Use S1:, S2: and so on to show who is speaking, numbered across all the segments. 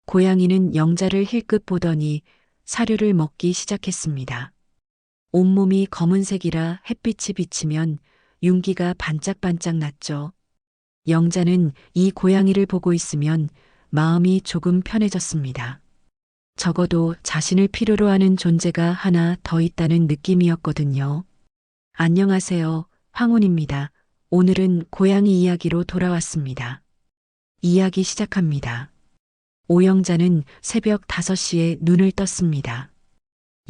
S1: 고양이는 영자를 힐끗 보더니 사료를 먹기 시작했습니다. 온몸이 검은색이라 햇빛이 비치면 윤기가 반짝반짝 났죠. 영자는 이 고양이를 보고 있으면 마음이 조금 편해졌습니다. 적어도 자신을 필요로 하는 존재가 하나 더 있다는 느낌이었거든요. 안녕하세요. 황혼입니다. 오늘은 고양이 이야기로 돌아왔습니다. 이야기 시작합니다. 오영자는 새벽 5시에 눈을 떴습니다.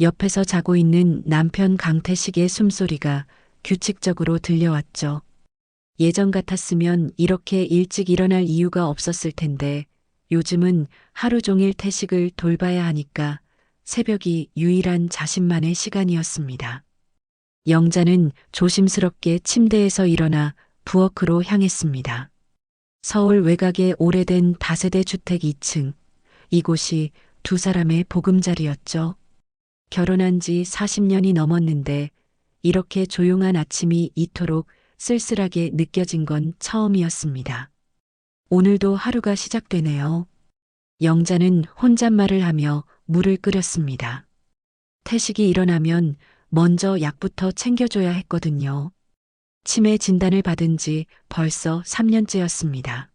S1: 옆에서 자고 있는 남편 강태식의 숨소리가 규칙적으로 들려왔죠. 예전 같았으면 이렇게 일찍 일어날 이유가 없었을 텐데 요즘은 하루 종일 태식을 돌봐야 하니까 새벽이 유일한 자신만의 시간이었습니다. 영자는 조심스럽게 침대에서 일어나 부엌으로 향했습니다. 서울 외곽의 오래된 다세대 주택 2층. 이곳이 두 사람의 보금자리였죠. 결혼한 지 40년이 넘었는데 이렇게 조용한 아침이 이토록 쓸쓸하게 느껴진 건 처음이었습니다. 오늘도 하루가 시작되네요. 영자는 혼잣말을 하며 물을 끓였습니다. 태식이 일어나면 먼저 약부터 챙겨줘야 했거든요. 치매 진단을 받은 지 벌써 3년째였습니다.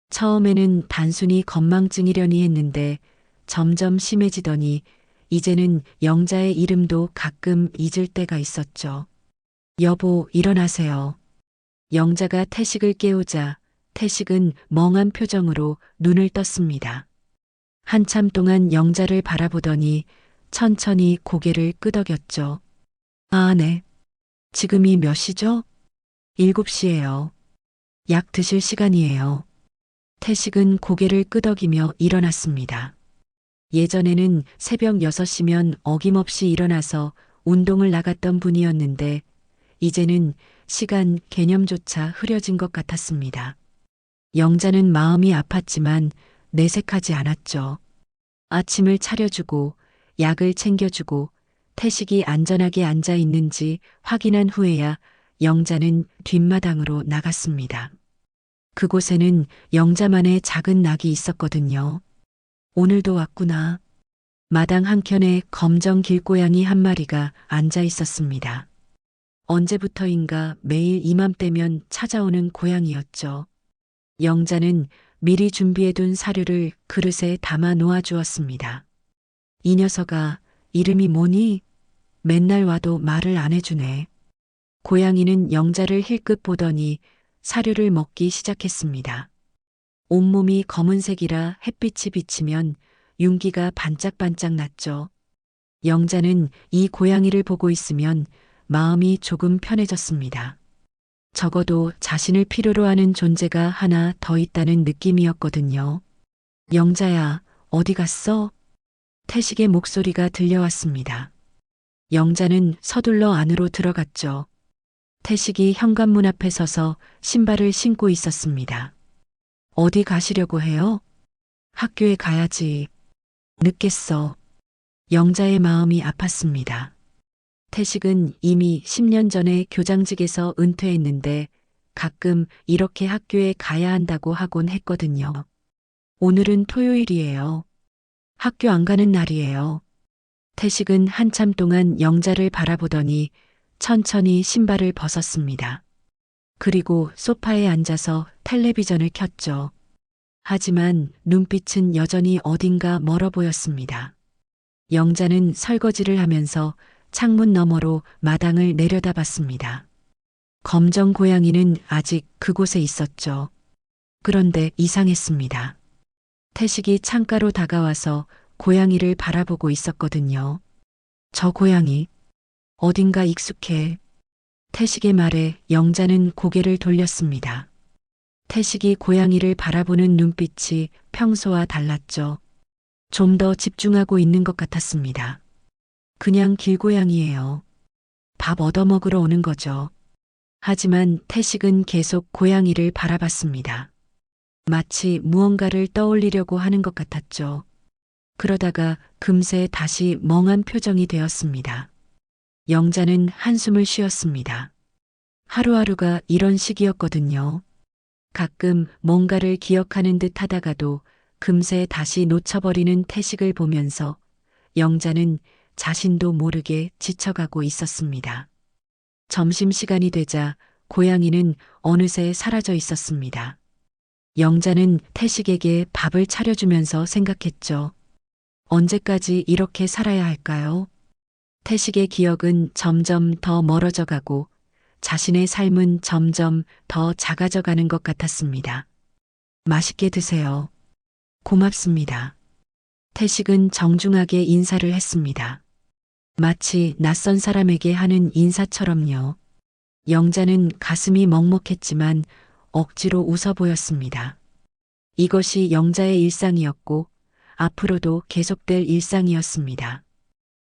S1: 처음에는 단순히 건망증이려니 했는데 점점 심해지더니 이제는 영자의 이름도 가끔 잊을 때가 있었죠. 여보, 일어나세요. 영자가 태식을 깨우자 태식은 멍한 표정으로 눈을 떴습니다. 한참 동안 영자를 바라보더니 천천히 고개를 끄덕였죠. 아, 네. 지금이 몇 시죠? 7시예요. 약 드실 시간이에요. 태식은 고개를 끄덕이며 일어났습니다. 예전에는 새벽 6시면 어김없이 일어나서 운동을 나갔던 분이었는데 이제는 시간 개념조차 흐려진 것 같았습니다. 영자는 마음이 아팠지만 내색하지 않았죠. 아침을 차려주고 약을 챙겨주고 태식이 안전하게 앉아 있는지 확인한 후에야 영자는 뒷마당으로 나갔습니다. 그곳에는 영자만의 작은 낙이 있었거든요. 오늘도 왔구나. 마당 한켠에 검정 길고양이 한 마리가 앉아 있었습니다. 언제부터인가 매일 이맘때면 찾아오는 고양이였죠. 영자는 미리 준비해둔 사료를 그릇에 담아 놓아주었습니다. 이 녀석아, 이름이 뭐니? 맨날 와도 말을 안 해주네. 고양이는 영자를 힐끗 보더니 사료를 먹기 시작했습니다. 온몸이 검은색이라 햇빛이 비치면 윤기가 반짝반짝 났죠. 영자는 이 고양이를 보고 있으면 마음이 조금 편해졌습니다. 적어도 자신을 필요로 하는 존재가 하나 더 있다는 느낌이었거든요. 영자야, 어디 갔어? 태식의 목소리가 들려왔습니다. 영자는 서둘러 안으로 들어갔죠. 태식이 현관문 앞에 서서 신발을 신고 있었습니다. 어디 가시려고 해요? 학교에 가야지. 늦겠어. 영자의 마음이 아팠습니다. 태식은 이미 10년 전에 교장직에서 은퇴했는데 가끔 이렇게 학교에 가야 한다고 하곤 했거든요. 오늘은 토요일이에요. 학교 안 가는 날이에요. 태식은 한참 동안 영자를 바라보더니 천천히 신발을 벗었습니다. 그리고 소파에 앉아서 텔레비전을 켰죠. 하지만 눈빛은 여전히 어딘가 멀어 보였습니다. 영자는 설거지를 하면서 창문 너머로 마당을 내려다봤습니다. 검정 고양이는 아직 그곳에 있었죠. 그런데 이상했습니다. 태식이 창가로 다가와서 고양이를 바라보고 있었거든요. 저 고양이, 어딘가 익숙해. 태식의 말에 영자는 고개를 돌렸습니다. 태식이 고양이를 바라보는 눈빛이 평소와 달랐죠. 좀 더 집중하고 있는 것 같았습니다. 그냥 길고양이예요. 밥 얻어먹으러 오는 거죠. 하지만 태식은 계속 고양이를 바라봤습니다. 마치 무언가를 떠올리려고 하는 것 같았죠. 그러다가 금세 다시 멍한 표정이 되었습니다. 영자는 한숨을 쉬었습니다. 하루하루가 이런 식이었거든요. 가끔 뭔가를 기억하는 듯 하다가도 금세 다시 놓쳐버리는 태식을 보면서 영자는 자신도 모르게 지쳐가고 있었습니다. 점심시간이 되자 고양이는 어느새 사라져 있었습니다. 영자는 태식에게 밥을 차려주면서 생각했죠. 언제까지 이렇게 살아야 할까요? 태식의 기억은 점점 더 멀어져 가고 자신의 삶은 점점 더 작아져 가는 것 같았습니다. 맛있게 드세요. 고맙습니다. 태식은 정중하게 인사를 했습니다. 마치 낯선 사람에게 하는 인사처럼요. 영자는 가슴이 먹먹했지만 억지로 웃어 보였습니다. 이것이 영자의 일상이었고 앞으로도 계속될 일상이었습니다.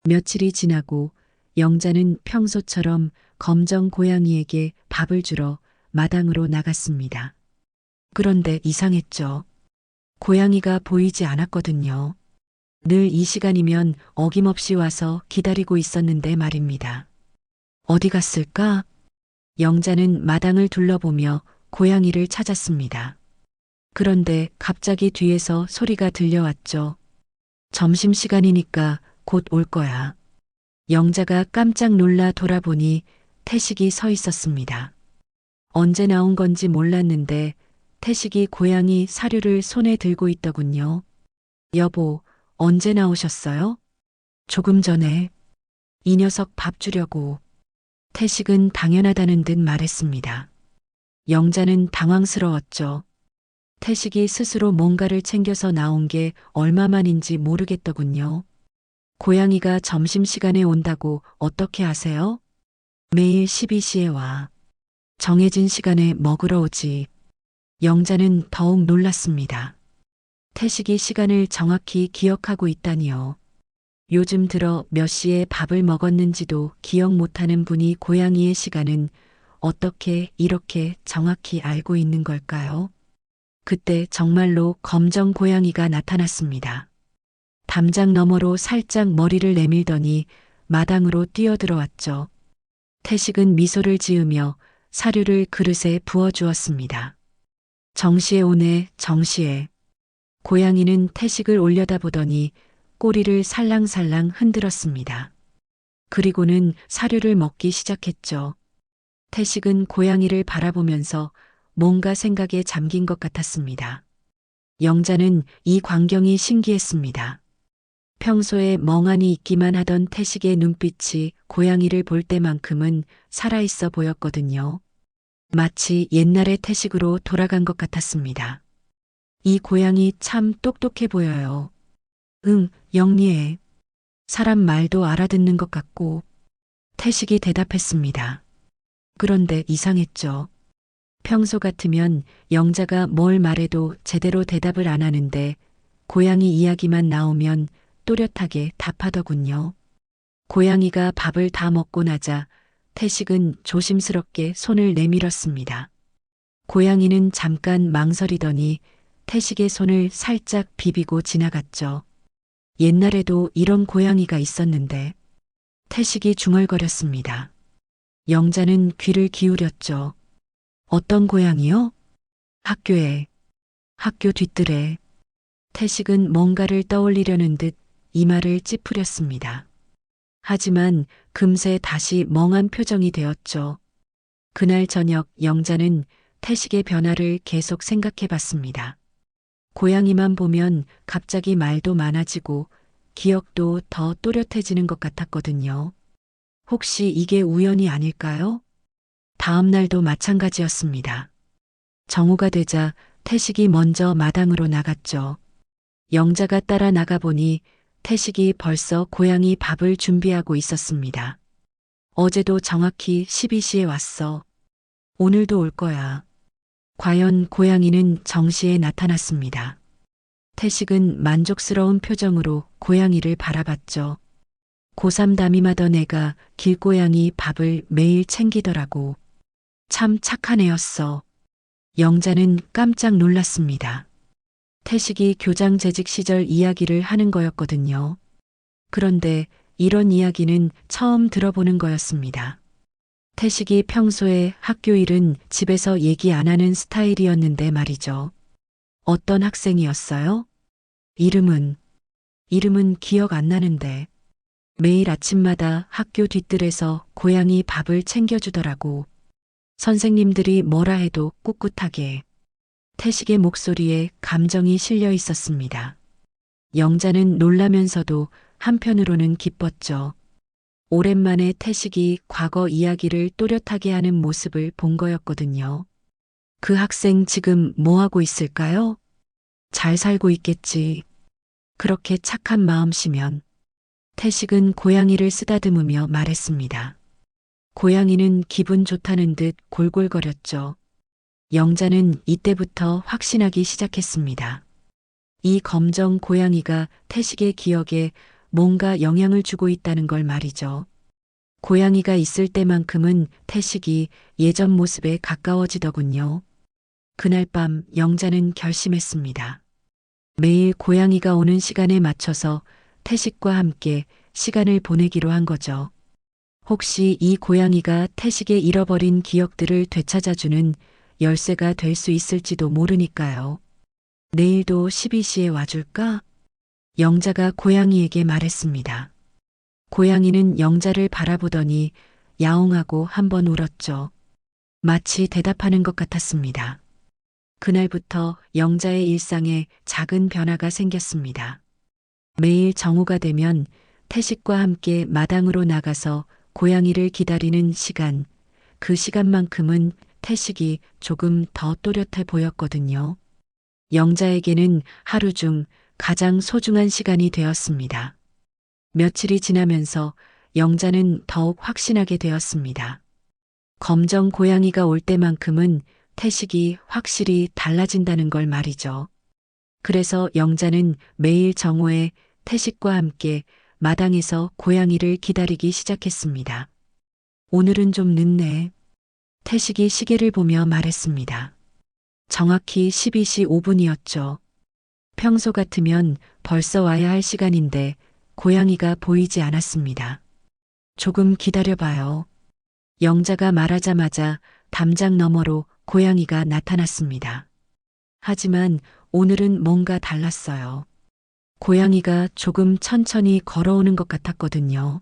S1: 며칠이 지나고 영자는 평소처럼 검정 고양이에게 밥을 주러 마당으로 나갔습니다. 그런데 이상했죠. 고양이가 보이지 않았거든요. 늘 이 시간이면 어김없이 와서 기다리고 있었는데 말입니다. 어디 갔을까? 영자는 마당을 둘러보며 고양이를 찾았습니다. 그런데 갑자기 뒤에서 소리가 들려왔죠. 점심시간이니까 곧 올 거야. 영자가 깜짝 놀라 돌아보니 태식이 서 있었습니다. 언제 나온 건지 몰랐는데 태식이 고양이 사료를 손에 들고 있더군요. 여보, 언제 나오셨어요? 조금 전에. 이 녀석 밥 주려고. 태식은 당연하다는 듯 말했습니다. 영자는 당황스러웠죠. 태식이 스스로 뭔가를 챙겨서 나온 게 얼마만인지 모르겠더군요. 고양이가 점심시간에 온다고 어떻게 아세요? 매일 12시에 와. 정해진 시간에 먹으러 오지. 영자는 더욱 놀랐습니다. 태식이 시간을 정확히 기억하고 있다니요. 요즘 들어 몇 시에 밥을 먹었는지도 기억 못하는 분이 고양이의 시간은 어떻게 이렇게 정확히 알고 있는 걸까요? 그때 정말로 검정 고양이가 나타났습니다. 담장 너머로 살짝 머리를 내밀더니 마당으로 뛰어들어왔죠. 태식은 미소를 지으며 사료를 그릇에 부어주었습니다. 정시에 오네, 정시에. 고양이는 태식을 올려다보더니 꼬리를 살랑살랑 흔들었습니다. 그리고는 사료를 먹기 시작했죠. 태식은 고양이를 바라보면서 뭔가 생각에 잠긴 것 같았습니다. 영자는 이 광경이 신기했습니다. 평소에 멍하니 있기만 하던 태식의 눈빛이 고양이를 볼 때만큼은 살아있어 보였거든요. 마치 옛날의 태식으로 돌아간 것 같았습니다. 이 고양이 참 똑똑해 보여요. 응, 영리해. 사람 말도 알아듣는 것 같고. 태식이 대답했습니다. 그런데 이상했죠. 평소 같으면 영자가 뭘 말해도 제대로 대답을 안 하는데 고양이 이야기만 나오면 또렷하게 답하더군요. 고양이가 밥을 다 먹고 나자 태식은 조심스럽게 손을 내밀었습니다. 고양이는 잠깐 망설이더니 태식의 손을 살짝 비비고 지나갔죠. 옛날에도 이런 고양이가 있었는데 태식이 중얼거렸습니다. 영자는 귀를 기울였죠. 어떤 고양이요? 학교에. 학교 뒷뜰에. 태식은 뭔가를 떠올리려는 듯 이마를 찌푸렸습니다. 하지만 금세 다시 멍한 표정이 되었죠. 그날 저녁 영자는 태식의 변화를 계속 생각해 봤습니다. 고양이만 보면 갑자기 말도 많아지고 기억도 더 또렷해지는 것 같았거든요. 혹시 이게 우연이 아닐까요? 다음 날도 마찬가지였습니다. 정오가 되자 태식이 먼저 마당으로 나갔죠. 영자가 따라 나가보니 태식이 벌써 고양이 밥을 준비하고 있었습니다. 어제도 정확히 12시에 왔어. 오늘도 올 거야. 과연 고양이는 정시에 나타났습니다. 태식은 만족스러운 표정으로 고양이를 바라봤죠. 고3 담임하던 애가 길고양이 밥을 매일 챙기더라고. 참 착한 애였어. 영자는 깜짝 놀랐습니다. 태식이 교장 재직 시절 이야기를 하는 거였거든요. 그런데 이런 이야기는 처음 들어보는 거였습니다. 태식이 평소에 학교 일은 집에서 얘기 안 하는 스타일이었는데 말이죠. 어떤 학생이었어요? 이름은, 이름은 기억 안 나는데. 매일 아침마다 학교 뒤뜰에서 고양이 밥을 챙겨주더라고. 선생님들이 뭐라 해도 꿋꿋하게. 태식의 목소리에 감정이 실려 있었습니다. 영자는 놀라면서도 한편으로는 기뻤죠. 오랜만에 태식이 과거 이야기를 또렷하게 하는 모습을 본 거였거든요. 그 학생 지금 뭐 하고 있을까요? 잘 살고 있겠지. 그렇게 착한 마음씨면. 태식은 고양이를 쓰다듬으며 말했습니다. 고양이는 기분 좋다는 듯 골골거렸죠. 영자는 이때부터 확신하기 시작했습니다. 이 검정 고양이가 태식의 기억에 뭔가 영향을 주고 있다는 걸 말이죠. 고양이가 있을 때만큼은 태식이 예전 모습에 가까워지더군요. 그날 밤 영자는 결심했습니다. 매일 고양이가 오는 시간에 맞춰서 태식과 함께 시간을 보내기로 한 거죠. 혹시 이 고양이가 태식의 잃어버린 기억들을 되찾아주는 열쇠가 될 수 있을지도 모르니까요. 내일도 12시에 와줄까? 영자가 고양이에게 말했습니다. 고양이는 영자를 바라보더니 야옹하고 한번 울었죠. 마치 대답하는 것 같았습니다. 그날부터 영자의 일상에 작은 변화가 생겼습니다. 매일 정오가 되면 태식과 함께 마당으로 나가서 고양이를 기다리는 시간, 그 시간만큼은 태식이 조금 더 또렷해 보였거든요. 영자에게는 하루 중 가장 소중한 시간이 되었습니다. 며칠이 지나면서 영자는 더욱 확신하게 되었습니다. 검정 고양이가 올 때만큼은 태식이 확실히 달라진다는 걸 말이죠. 그래서 영자는 매일 정오에 태식과 함께 마당에서 고양이를 기다리기 시작했습니다. 오늘은 좀 늦네. 태식이 시계를 보며 말했습니다. 정확히 12시 5분이었죠. 평소 같으면 벌써 와야 할 시간인데 고양이가 보이지 않았습니다. 조금 기다려봐요. 영자가 말하자마자 담장 너머로 고양이가 나타났습니다. 하지만 오늘은 뭔가 달랐어요. 고양이가 조금 천천히 걸어오는 것 같았거든요.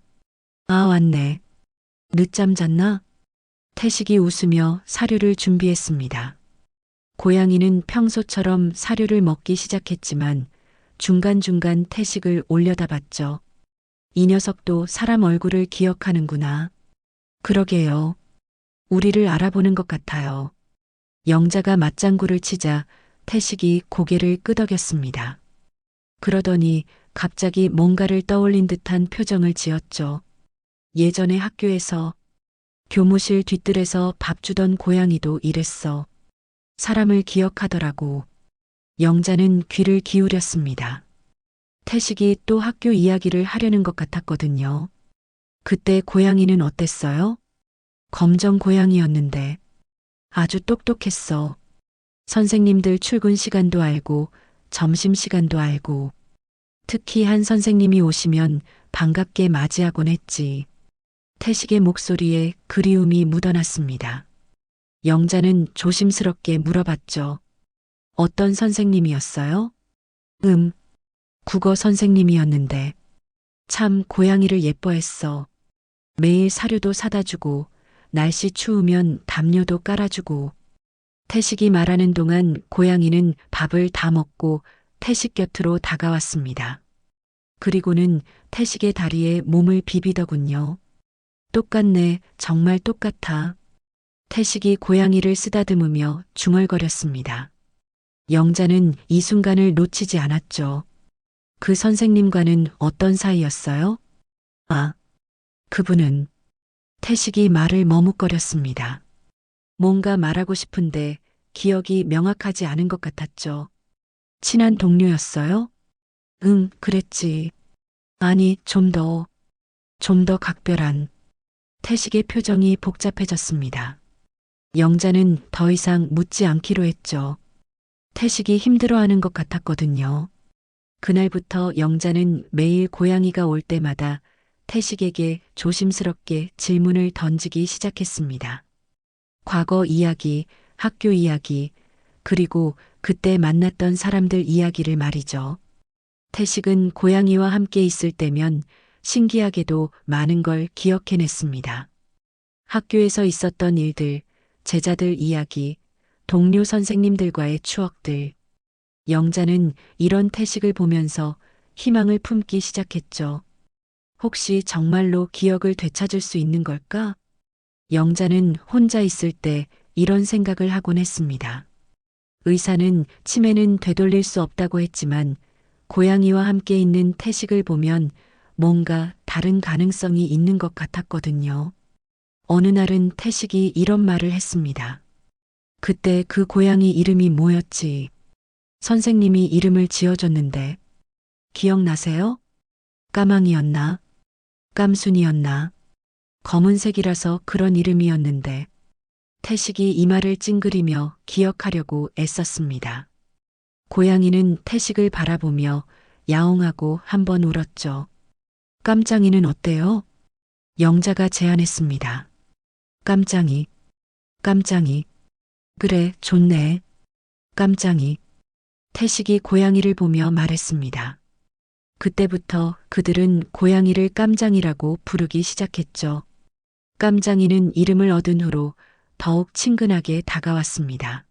S1: 아, 왔네. 늦잠 잤나? 태식이 웃으며 사료를 준비했습니다. 고양이는 평소처럼 사료를 먹기 시작했지만 중간중간 태식을 올려다봤죠. 이 녀석도 사람 얼굴을 기억하는구나. 그러게요. 우리를 알아보는 것 같아요. 영자가 맞장구를 치자 태식이 고개를 끄덕였습니다. 그러더니 갑자기 뭔가를 떠올린 듯한 표정을 지었죠. 예전에 학교에서 교무실 뒤뜰에서 밥 주던 고양이도 이랬어. 사람을 기억하더라고. 영자는 귀를 기울였습니다. 태식이 또 학교 이야기를 하려는 것 같았거든요. 그때 고양이는 어땠어요? 검정 고양이였는데 아주 똑똑했어. 선생님들 출근 시간도 알고 점심 시간도 알고 특히 한 선생님이 오시면 반갑게 맞이하곤 했지. 태식의 목소리에 그리움이 묻어났습니다. 영자는 조심스럽게 물어봤죠. 어떤 선생님이었어요? 국어 선생님이었는데 참 고양이를 예뻐했어. 매일 사료도 사다 주고 날씨 추우면 담요도 깔아주고. 태식이 말하는 동안 고양이는 밥을 다 먹고 태식 곁으로 다가왔습니다. 그리고는 태식의 다리에 몸을 비비더군요. 똑같네, 정말 똑같아. 태식이 고양이를 쓰다듬으며 중얼거렸습니다. 영자는 이 순간을 놓치지 않았죠. 그 선생님과는 어떤 사이였어요? 아, 그분은. 태식이 말을 머뭇거렸습니다. 뭔가 말하고 싶은데 기억이 명확하지 않은 것 같았죠. 친한 동료였어요? 응, 그랬지. 아니, 좀 더 각별한. 태식의 표정이 복잡해졌습니다. 영자는 더 이상 묻지 않기로 했죠. 태식이 힘들어하는 것 같았거든요. 그날부터 영자는 매일 고양이가 올 때마다 태식에게 조심스럽게 질문을 던지기 시작했습니다. 과거 이야기, 학교 이야기, 그리고 그때 만났던 사람들 이야기를 말이죠. 태식은 고양이와 함께 있을 때면 신기하게도 많은 걸 기억해냈습니다. 학교에서 있었던 일들, 제자들 이야기, 동료 선생님들과의 추억들. 영자는 이런 태식을 보면서 희망을 품기 시작했죠. 혹시 정말로 기억을 되찾을 수 있는 걸까? 영자는 혼자 있을 때 이런 생각을 하곤 했습니다. 의사는 치매는 되돌릴 수 없다고 했지만 고양이와 함께 있는 태식을 보면 뭔가 다른 가능성이 있는 것 같았거든요. 어느 날은 태식이 이런 말을 했습니다. 그때 그 고양이 이름이 뭐였지? 선생님이 이름을 지어줬는데 기억나세요? 까망이었나? 깜순이었나? 검은색이라서 그런 이름이었는데 태식이 이마를 찡그리며 기억하려고 애썼습니다. 고양이는 태식을 바라보며 야옹하고 한번 울었죠. 깜짱이는 어때요? 영자가 제안했습니다. 깜짱이, 깜짱이. 그래, 좋네. 깜짱이. 태식이 고양이를 보며 말했습니다. 그때부터 그들은 고양이를 깜장이라고 부르기 시작했죠. 깜장이는 이름을 얻은 후로 더욱 친근하게 다가왔습니다.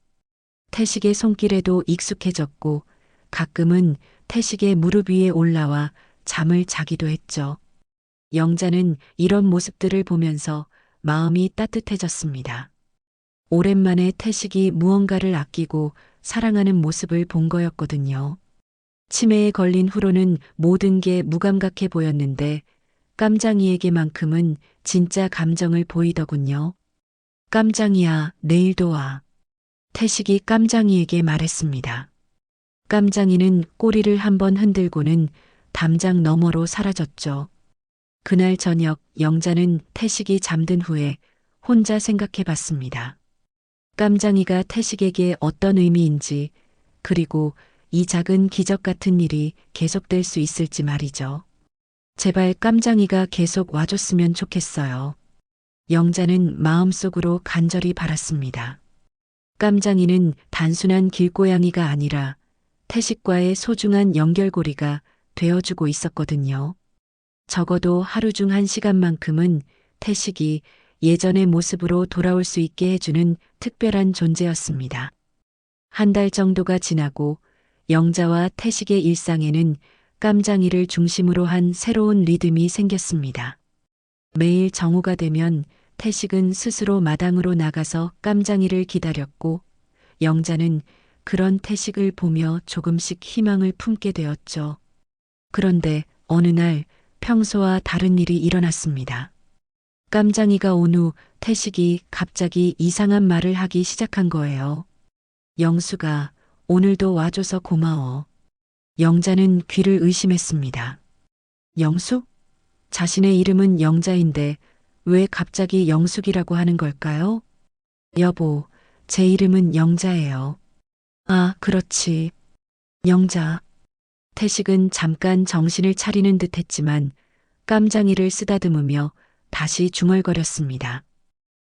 S1: 태식의 손길에도 익숙해졌고 가끔은 태식의 무릎 위에 올라와 잠을 자기도 했죠. 영자는 이런 모습들을 보면서 마음이 따뜻해졌습니다. 오랜만에 태식이 무언가를 아끼고 사랑하는 모습을 본 거였거든요. 치매에 걸린 후로는 모든 게 무감각해 보였는데 깜장이에게만큼은 진짜 감정을 보이더군요. 깜장이야, 내일도 와. 태식이 깜장이에게 말했습니다. 깜장이는 꼬리를 한번 흔들고는 담장 너머로 사라졌죠. 그날 저녁 영자는 태식이 잠든 후에 혼자 생각해 봤습니다. 깜장이가 태식에게 어떤 의미인지, 그리고 이 작은 기적 같은 일이 계속될 수 있을지 말이죠. 제발 깜장이가 계속 와줬으면 좋겠어요. 영자는 마음속으로 간절히 바랐습니다. 깜장이는 단순한 길고양이가 아니라 태식과의 소중한 연결고리가 되어주고 있었거든요. 적어도 하루 중 1시간만큼은 태식이 예전의 모습으로 돌아올 수 있게 해주는 특별한 존재였습니다. 한 달 정도가 지나고 영자와 태식의 일상에는 깜장이를 중심으로 한 새로운 리듬이 생겼습니다. 매일 정오가 되면 태식은 스스로 마당으로 나가서 깜장이를 기다렸고 영자는 그런 태식을 보며 조금씩 희망을 품게 되었죠. 그런데 어느 날 평소와 다른 일이 일어났습니다. 깜장이가 온 후 태식이 갑자기 이상한 말을 하기 시작한 거예요. 영수가 오늘도 와줘서 고마워. 영자는 귀를 의심했습니다. 영숙? 자신의 이름은 영자인데 왜 갑자기 영숙이라고 하는 걸까요? 여보, 제 이름은 영자예요. 아, 그렇지. 영자. 태식은 잠깐 정신을 차리는 듯 했지만 깜장이를 쓰다듬으며 다시 중얼거렸습니다.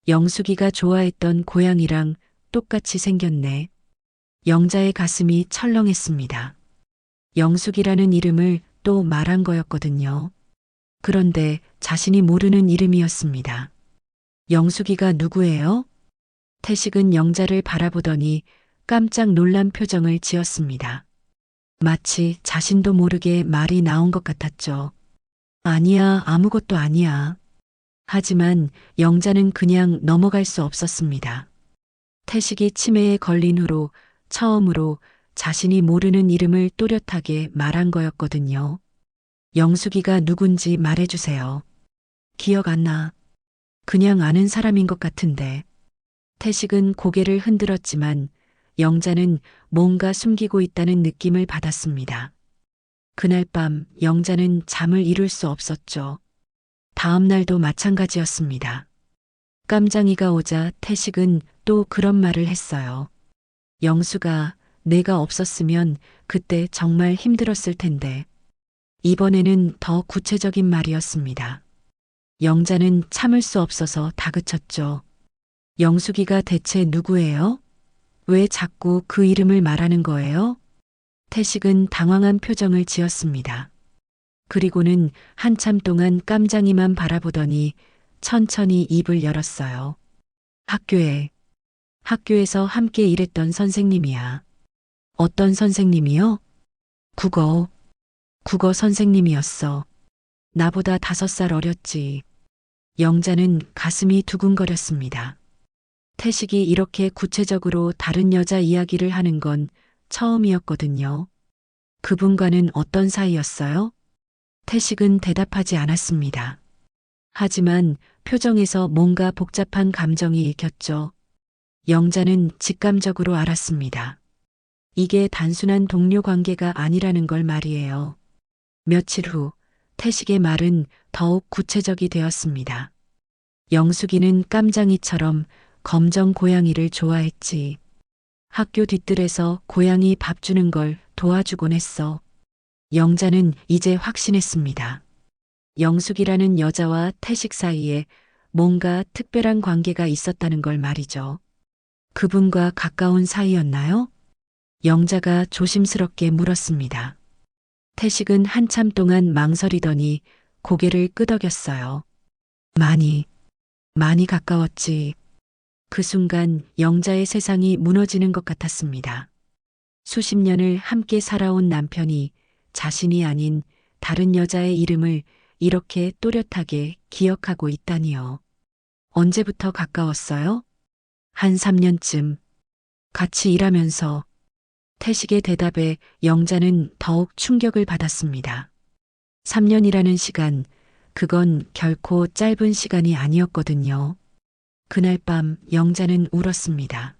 S1: 영숙이가 좋아했던 고양이랑 똑같이 생겼네. 영자의 가슴이 철렁했습니다. 영숙이라는 이름을 또 말한 거였거든요. 그런데 자신이 모르는 이름이었습니다. 영숙이가 누구예요? 태식은 영자를 바라보더니 깜짝 놀란 표정을 지었습니다. 마치 자신도 모르게 말이 나온 것 같았죠. 아니야, 아무것도 아니야. 하지만 영자는 그냥 넘어갈 수 없었습니다. 태식이 치매에 걸린 후로 처음으로 자신이 모르는 이름을 또렷하게 말한 거였거든요. 영숙이가 누군지 말해주세요. 기억 안 나. 그냥 아는 사람인 것 같은데. 태식은 고개를 흔들었지만 영자는 뭔가 숨기고 있다는 느낌을 받았습니다. 그날 밤 영자는 잠을 이룰 수 없었죠. 다음 날도 마찬가지였습니다. 깜장이가 오자 태식은 또 그런 말을 했어요. 영수가 내가 없었으면 그때 정말 힘들었을 텐데. 이번에는 더 구체적인 말이었습니다. 영자는 참을 수 없어서 다그쳤죠. 영숙이가 대체 누구예요? 왜 자꾸 그 이름을 말하는 거예요? 태식은 당황한 표정을 지었습니다. 그리고는 한참 동안 깜장이만 바라보더니 천천히 입을 열었어요. 학교에서 함께 일했던 선생님이야. 어떤 선생님이요? 국어 선생님이었어. 나보다 5살 어렸지. 영자는 가슴이 두근거렸습니다. 태식이 이렇게 구체적으로 다른 여자 이야기를 하는 건 처음이었거든요. 그분과는 어떤 사이였어요? 태식은 대답하지 않았습니다. 하지만 표정에서 뭔가 복잡한 감정이 읽혔죠. 영자는 직감적으로 알았습니다. 이게 단순한 동료 관계가 아니라는 걸 말이에요. 며칠 후 태식의 말은 더욱 구체적이 되었습니다. 영숙이는 깜장이처럼 검정 고양이를 좋아했지. 학교 뒤뜰에서 고양이 밥 주는 걸 도와주곤 했어. 영자는 이제 확신했습니다. 영숙이라는 여자와 태식 사이에 뭔가 특별한 관계가 있었다는 걸 말이죠. 그분과 가까운 사이였나요? 영자가 조심스럽게 물었습니다. 태식은 한참 동안 망설이더니 고개를 끄덕였어요. 많이 가까웠지. 그 순간 영자의 세상이 무너지는 것 같았습니다. 수십 년을 함께 살아온 남편이 자신이 아닌 다른 여자의 이름을 이렇게 또렷하게 기억하고 있다니요. 언제부터 가까웠어요? 한 3년쯤. 같이 일하면서. 태식의 대답에 영자는 더욱 충격을 받았습니다. 3년이라는 시간, 그건 결코 짧은 시간이 아니었거든요. 그날 밤 영자는 울었습니다.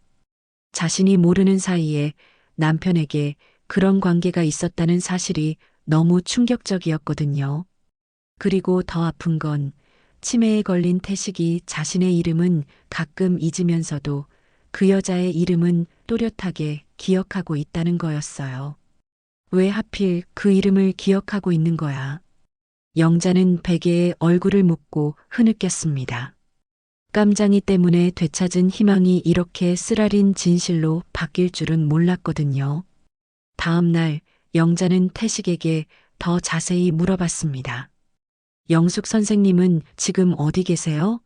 S1: 자신이 모르는 사이에 남편에게 그런 관계가 있었다는 사실이 너무 충격적이었거든요. 그리고 더 아픈 건 치매에 걸린 태식이 자신의 이름은 가끔 잊으면서도 그 여자의 이름은 또렷하게 기억하고 있다는 거였어요. 왜 하필 그 이름을 기억하고 있는 거야? 영자는 베개에 얼굴을 묻고 흐느꼈습니다. 깜장이 때문에 되찾은 희망이 이렇게 쓰라린 진실로 바뀔 줄은 몰랐거든요. 다음 날 영자는 태식에게 더 자세히 물어봤습니다. 영숙 선생님은 지금 어디 계세요?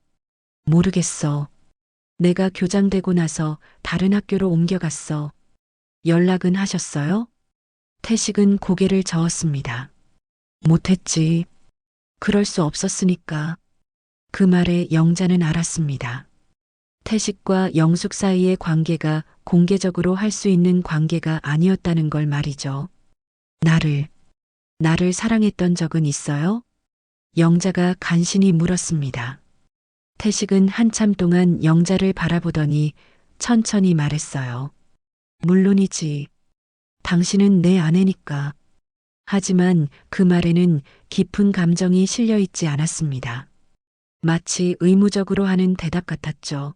S1: 모르겠어. 내가 교장되고 나서 다른 학교로 옮겨갔어. 연락은 하셨어요? 태식은 고개를 저었습니다. 못했지. 그럴 수 없었으니까. 그 말에 영자는 알았습니다. 태식과 영숙 사이의 관계가 공개적으로 할 수 있는 관계가 아니었다는 걸 말이죠. 나를 사랑했던 적은 있어요? 영자가 간신히 물었습니다. 태식은 한참 동안 영자를 바라보더니 천천히 말했어요. 물론이지. 당신은 내 아내니까. 하지만 그 말에는 깊은 감정이 실려 있지 않았습니다. 마치 의무적으로 하는 대답 같았죠.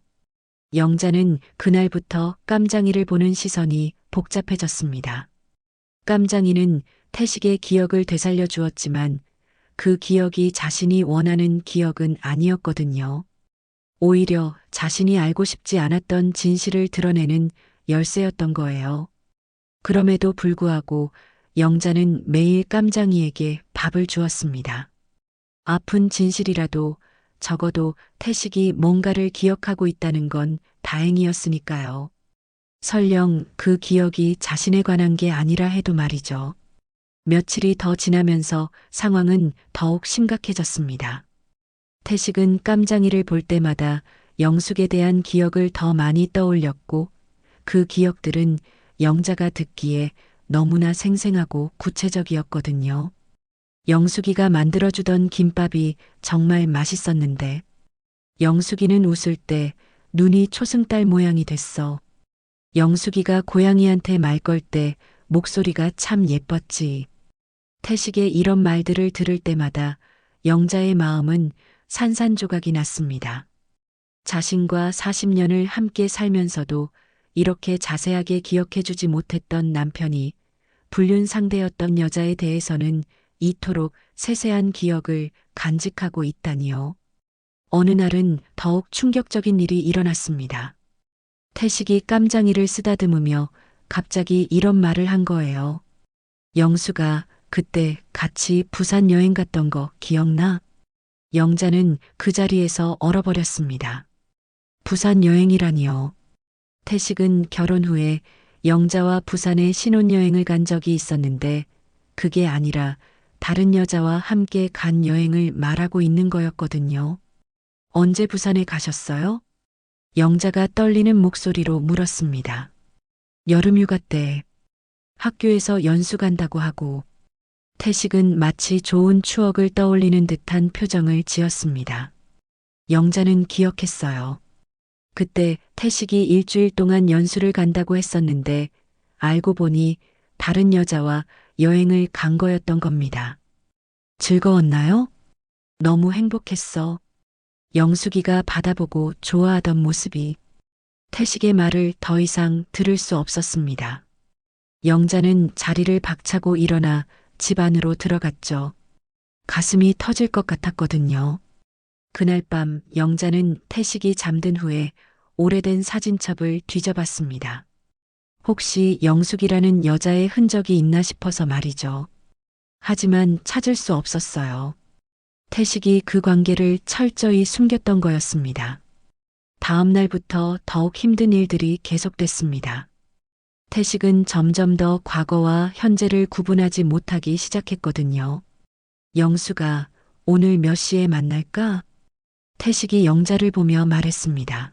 S1: 영자는 그날부터 깜장이를 보는 시선이 복잡해졌습니다. 깜장이는 태식의 기억을 되살려 주었지만 그 기억이 자신이 원하는 기억은 아니었거든요. 오히려 자신이 알고 싶지 않았던 진실을 드러내는 열쇠였던 거예요. 그럼에도 불구하고 영자는 매일 깜장이에게 밥을 주었습니다. 아픈 진실이라도 적어도 태식이 뭔가를 기억하고 있다는 건 다행이었으니까요. 설령 그 기억이 자신에 관한 게 아니라 해도 말이죠. 며칠이 더 지나면서 상황은 더욱 심각해졌습니다. 태식은 깜장이를 볼 때마다 영숙에 대한 기억을 더 많이 떠올렸고 그 기억들은 영자가 듣기에 너무나 생생하고 구체적이었거든요. 영숙이가 만들어주던 김밥이 정말 맛있었는데 영숙이는 웃을 때 눈이 초승달 모양이 됐어. 영숙이가 고양이한테 말 걸 때 목소리가 참 예뻤지. 태식의 이런 말들을 들을 때마다 영자의 마음은 산산조각이 났습니다. 자신과 40년을 함께 살면서도 이렇게 자세하게 기억해주지 못했던 남편이 불륜 상대였던 여자에 대해서는 이토록 세세한 기억을 간직하고 있다니요. 어느 날은 더욱 충격적인 일이 일어났습니다. 태식이 깜장이를 쓰다듬으며 갑자기 이런 말을 한 거예요. 영수가 그때 같이 부산 여행 갔던 거 기억나? 영자는 그 자리에서 얼어버렸습니다. 부산 여행이라니요. 태식은 결혼 후에 영자와 부산에 신혼여행을 간 적이 있었는데 그게 아니라 다른 여자와 함께 간 여행을 말하고 있는 거였거든요. 언제 부산에 가셨어요? 영자가 떨리는 목소리로 물었습니다. 여름휴가 때 학교에서 연수 간다고 하고 태식은 마치 좋은 추억을 떠올리는 듯한 표정을 지었습니다. 영자는 기억했어요. 그때 태식이 일주일 동안 연수를 간다고 했었는데 알고 보니 다른 여자와 여행을 간 거였던 겁니다. 즐거웠나요? 너무 행복했어. 영숙이가 바다보고 좋아하던 모습이 태식의 말을 더 이상 들을 수 없었습니다. 영자는 자리를 박차고 일어나 집 안으로 들어갔죠. 가슴이 터질 것 같았거든요. 그날 밤 영자는 태식이 잠든 후에 오래된 사진첩을 뒤져봤습니다. 혹시 영숙이라는 여자의 흔적이 있나 싶어서 말이죠. 하지만 찾을 수 없었어요. 태식이 그 관계를 철저히 숨겼던 거였습니다. 다음 날부터 더욱 힘든 일들이 계속됐습니다. 태식은 점점 더 과거와 현재를 구분하지 못하기 시작했거든요. 영수가 오늘 몇 시에 만날까? 태식이 영자를 보며 말했습니다.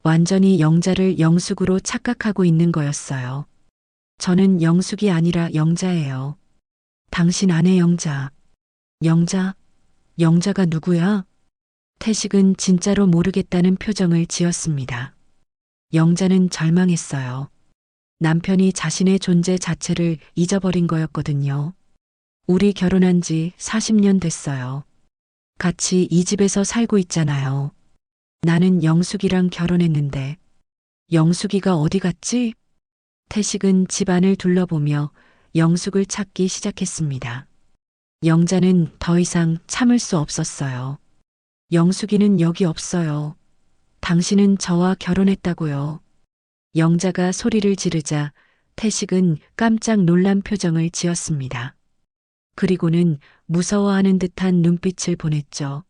S1: 완전히 영자를 영숙으로 착각하고 있는 거였어요. 저는 영숙이 아니라 영자예요. 당신 아내 영자. 영자? 영자가 누구야? 태식은 진짜로 모르겠다는 표정을 지었습니다. 영자는 절망했어요. 남편이 자신의 존재 자체를 잊어버린 거였거든요. 우리 결혼한 지 40년 됐어요. 같이 이 집에서 살고 있잖아요. 나는 영숙이랑 결혼했는데 영숙이가 어디 갔지? 태식은 집안을 둘러보며 영숙을 찾기 시작했습니다. 영자는 더 이상 참을 수 없었어요. 영숙이는 여기 없어요. 당신은 저와 결혼했다고요. 영자가 소리를 지르자 태식은 깜짝 놀란 표정을 지었습니다. 그리고는 무서워하는 듯한 눈빛을 보냈죠.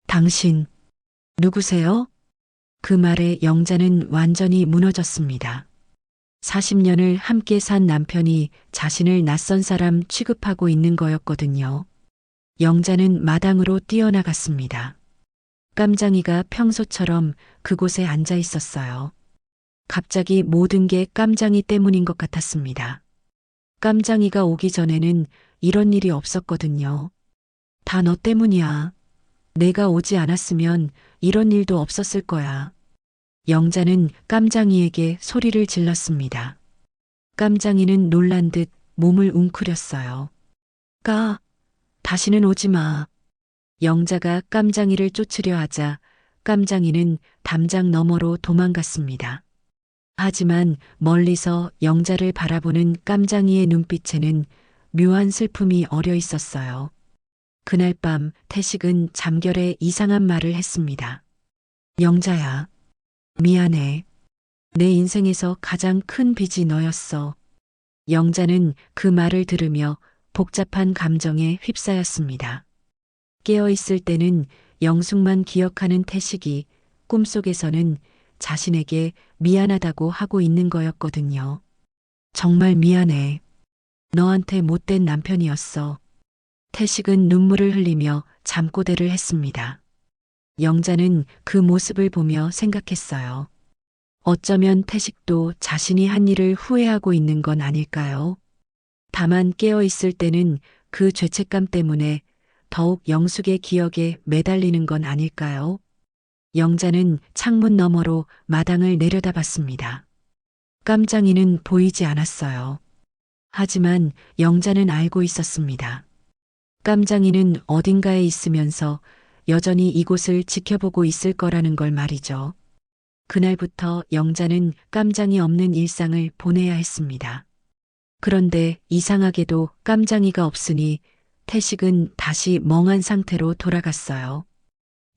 S1: 당신, 누구세요? 그 말에 영자는 완전히 무너졌습니다. 40년을 함께 산 남편이 자신을 낯선 사람 취급하고 있는 거였거든요. 영자는 마당으로 뛰어나갔습니다. 깜장이가 평소처럼 그곳에 앉아 있었어요. 갑자기 모든 게 깜장이 때문인 것 같았습니다. 깜장이가 오기 전에는 이런 일이 없었거든요. 다 너 때문이야. 내가 오지 않았으면 이런 일도 없었을 거야. 영자는 깜장이에게 소리를 질렀습니다. 깜장이는 놀란 듯 몸을 웅크렸어요. 다시는 오지 마. 영자가 깜장이를 쫓으려 하자 깜장이는 담장 너머로 도망갔습니다. 하지만 멀리서 영자를 바라보는 깜장이의 눈빛에는 묘한 슬픔이 어려 있었어요. 그날 밤 태식은 잠결에 이상한 말을 했습니다. 영자야, 미안해. 내 인생에서 가장 큰 빚이 너였어. 영자는 그 말을 들으며 복잡한 감정에 휩싸였습니다. 깨어있을 때는 영숙만 기억하는 태식이 꿈속에서는 자신에게 미안하다고 하고 있는 거였거든요. 정말 미안해. 너한테 못된 남편이었어. 태식은 눈물을 흘리며 잠꼬대를 했습니다. 영자는 그 모습을 보며 생각했어요. 어쩌면 태식도 자신이 한 일을 후회하고 있는 건 아닐까요? 다만 깨어 있을 때는 그 죄책감 때문에 더욱 영숙의 기억에 매달리는 건 아닐까요? 영자는 창문 너머로 마당을 내려다봤습니다. 깜장이는 보이지 않았어요. 하지만 영자는 알고 있었습니다. 깜장이는 어딘가에 있으면서 여전히 이곳을 지켜보고 있을 거라는 걸 말이죠. 그날부터 영자는 깜장이 없는 일상을 보내야 했습니다. 그런데 이상하게도 깜장이가 없으니 태식은 다시 멍한 상태로 돌아갔어요.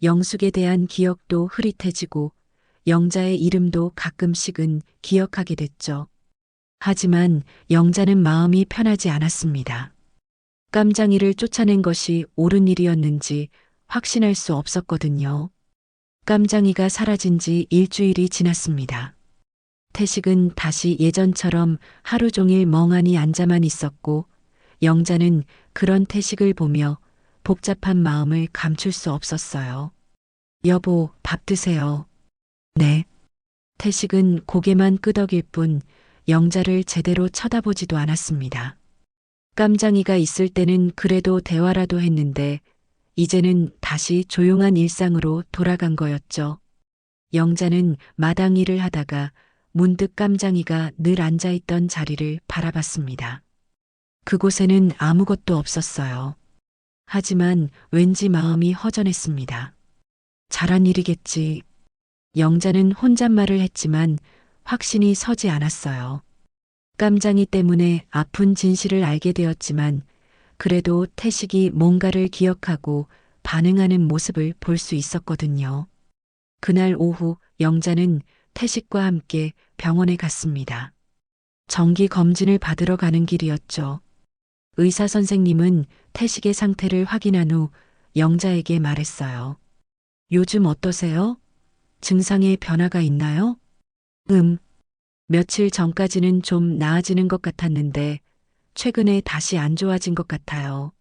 S1: 영숙에 대한 기억도 흐릿해지고 영자의 이름도 가끔씩은 기억하게 됐죠. 하지만 영자는 마음이 편하지 않았습니다. 깜장이를 쫓아낸 것이 옳은 일이었는지 확신할 수 없었거든요. 깜장이가 사라진 지 일주일이 지났습니다. 태식은 다시 예전처럼 하루 종일 멍하니 앉아만 있었고, 영자는 그런 태식을 보며 복잡한 마음을 감출 수 없었어요. 여보, 밥 드세요. 네. 태식은 고개만 끄덕일 뿐 영자를 제대로 쳐다보지도 않았습니다. 깜장이가 있을 때는 그래도 대화라도 했는데 이제는 다시 조용한 일상으로 돌아간 거였죠. 영자는 마당 일을 하다가 문득 깜장이가 늘 앉아있던 자리를 바라봤습니다. 그곳에는 아무것도 없었어요. 하지만 왠지 마음이 허전했습니다. 잘한 일이겠지. 영자는 혼잣말을 했지만 확신이 서지 않았어요. 깜장이 때문에 아픈 진실을 알게 되었지만 그래도 태식이 뭔가를 기억하고 반응하는 모습을 볼 수 있었거든요. 그날 오후 영자는 태식과 함께 병원에 갔습니다. 정기 검진을 받으러 가는 길이었죠. 의사 선생님은 태식의 상태를 확인한 후 영자에게 말했어요. 요즘 어떠세요? 증상에 변화가 있나요? 며칠 전까지는 좀 나아지는 것 같았는데 최근에 다시 안 좋아진 것 같아요.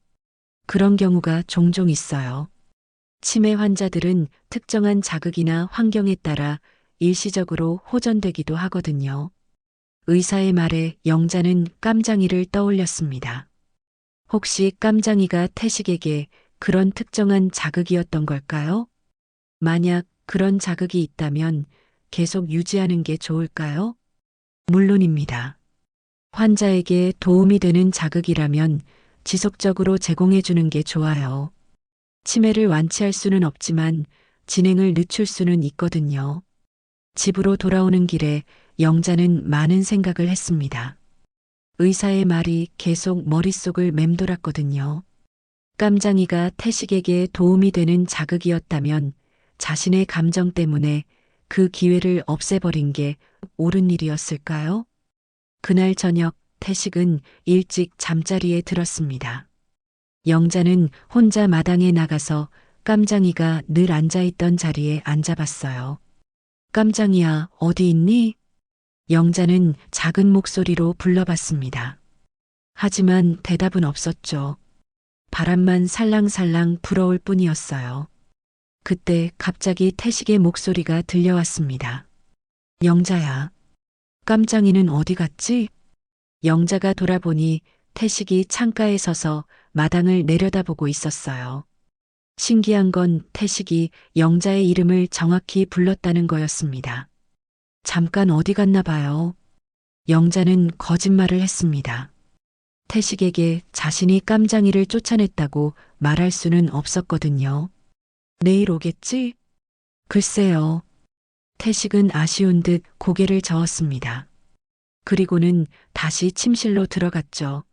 S1: 그런 경우가 종종 있어요. 치매 환자들은 특정한 자극이나 환경에 따라 일시적으로 호전되기도 하거든요. 의사의 말에 영자는 깜장이를 떠올렸습니다. 혹시 깜장이가 태식에게 그런 특정한 자극이었던 걸까요? 만약 그런 자극이 있다면 계속 유지하는 게 좋을까요? 물론입니다. 환자에게 도움이 되는 자극이라면 지속적으로 제공해 주는 게 좋아요. 치매를 완치할 수는 없지만 진행을 늦출 수는 있거든요. 집으로 돌아오는 길에 영자는 많은 생각을 했습니다. 의사의 말이 계속 머릿속을 맴돌았거든요. 깜장이가 태식에게 도움이 되는 자극이었다면 자신의 감정 때문에 그 기회를 없애버린 게 옳은 일이었을까요? 그날 저녁 태식은 일찍 잠자리에 들었습니다. 영자는 혼자 마당에 나가서 깜장이가 늘 앉아있던 자리에 앉아봤어요. 깜장이야, 어디 있니? 영자는 작은 목소리로 불러봤습니다. 하지만 대답은 없었죠. 바람만 살랑살랑 불어올 뿐이었어요. 그때 갑자기 태식의 목소리가 들려왔습니다. 영자야. 깜장이는 어디 갔지? 영자가 돌아보니 태식이 창가에 서서 마당을 내려다보고 있었어요. 신기한 건 태식이 영자의 이름을 정확히 불렀다는 거였습니다. 잠깐 어디 갔나 봐요. 영자는 거짓말을 했습니다. 태식에게 자신이 깜장이를 쫓아냈다고 말할 수는 없었거든요. 내일 오겠지? 글쎄요. 태식은 아쉬운 듯 고개를 저었습니다. 그리고는 다시 침실로 들어갔죠.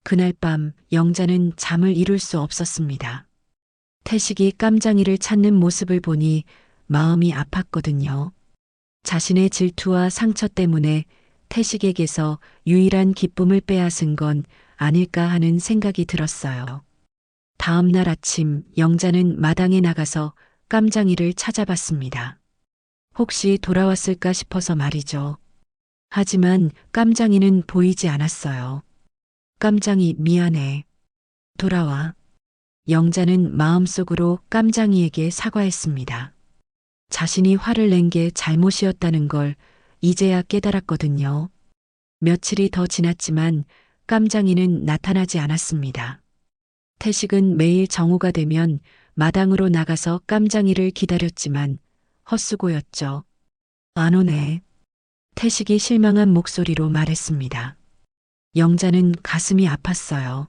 S1: 그날 밤 영자는 잠을 이룰 수 없었습니다. 태식이 깜장이를 찾는 모습을 보니 마음이 아팠거든요. 자신의 질투와 상처 때문에 태식에게서 유일한 기쁨을 빼앗은 건 아닐까 하는 생각이 들었어요. 다음 날 아침 영자는 마당에 나가서 깜장이를 찾아봤습니다. 혹시 돌아왔을까 싶어서 말이죠. 하지만 깜장이는 보이지 않았어요. 깜장이 미안해. 돌아와. 영자는 마음속으로 깜장이에게 사과했습니다. 자신이 화를 낸 게 잘못이었다는 걸 이제야 깨달았거든요. 며칠이 더 지났지만 깜장이는 나타나지 않았습니다. 태식은 매일 정오가 되면 마당으로 나가서 깜장이를 기다렸지만 헛수고였죠. 안 오네. 태식이 실망한 목소리로 말했습니다. 영자는 가슴이 아팠어요.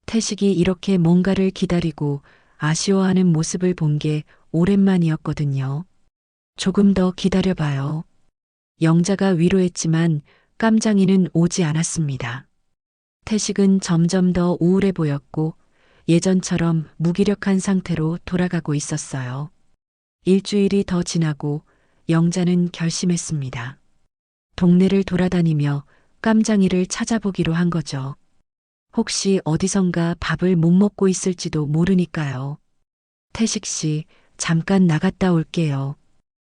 S1: 태식이 이렇게 뭔가를 기다리고 아쉬워하는 모습을 본 게 오랜만이었거든요. 조금 더 기다려봐요. 영자가 위로했지만 깜장이는 오지 않았습니다. 태식은 점점 더 우울해 보였고 예전처럼 무기력한 상태로 돌아가고 있었어요. 일주일이 더 지나고 영자는 결심했습니다. 동네를 돌아다니며 깜장이를 찾아보기로 한 거죠. 혹시 어디선가 밥을 못 먹고 있을지도 모르니까요. 태식 씨, 잠깐 나갔다 올게요.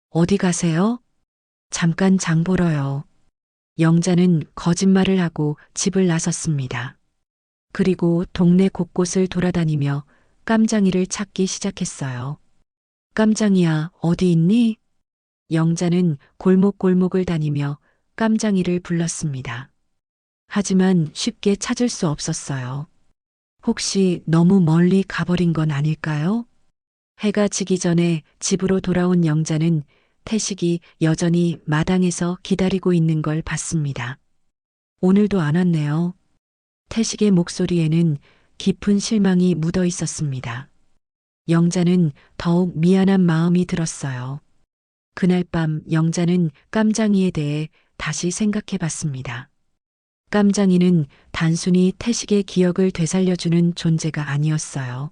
S1: 어디 가세요? 잠깐 장 보러요. 영자는 거짓말을 하고 집을 나섰습니다. 그리고 동네 곳곳을 돌아다니며 깜장이를 찾기 시작했어요. 깜장이야, 어디 있니? 영자는 골목골목을 다니며 깜장이를 불렀습니다. 하지만 쉽게 찾을 수 없었어요. 혹시 너무 멀리 가버린 건 아닐까요? 해가 지기 전에 집으로 돌아온 영자는 태식이 여전히 마당에서 기다리고 있는 걸 봤습니다. 오늘도 안 왔네요. 태식의 목소리에는 깊은 실망이 묻어 있었습니다. 영자는 더욱 미안한 마음이 들었어요. 그날 밤 영자는 깜장이에 대해 다시 생각해 봤습니다. 깜장이는 단순히 태식의 기억을 되살려주는 존재가 아니었어요.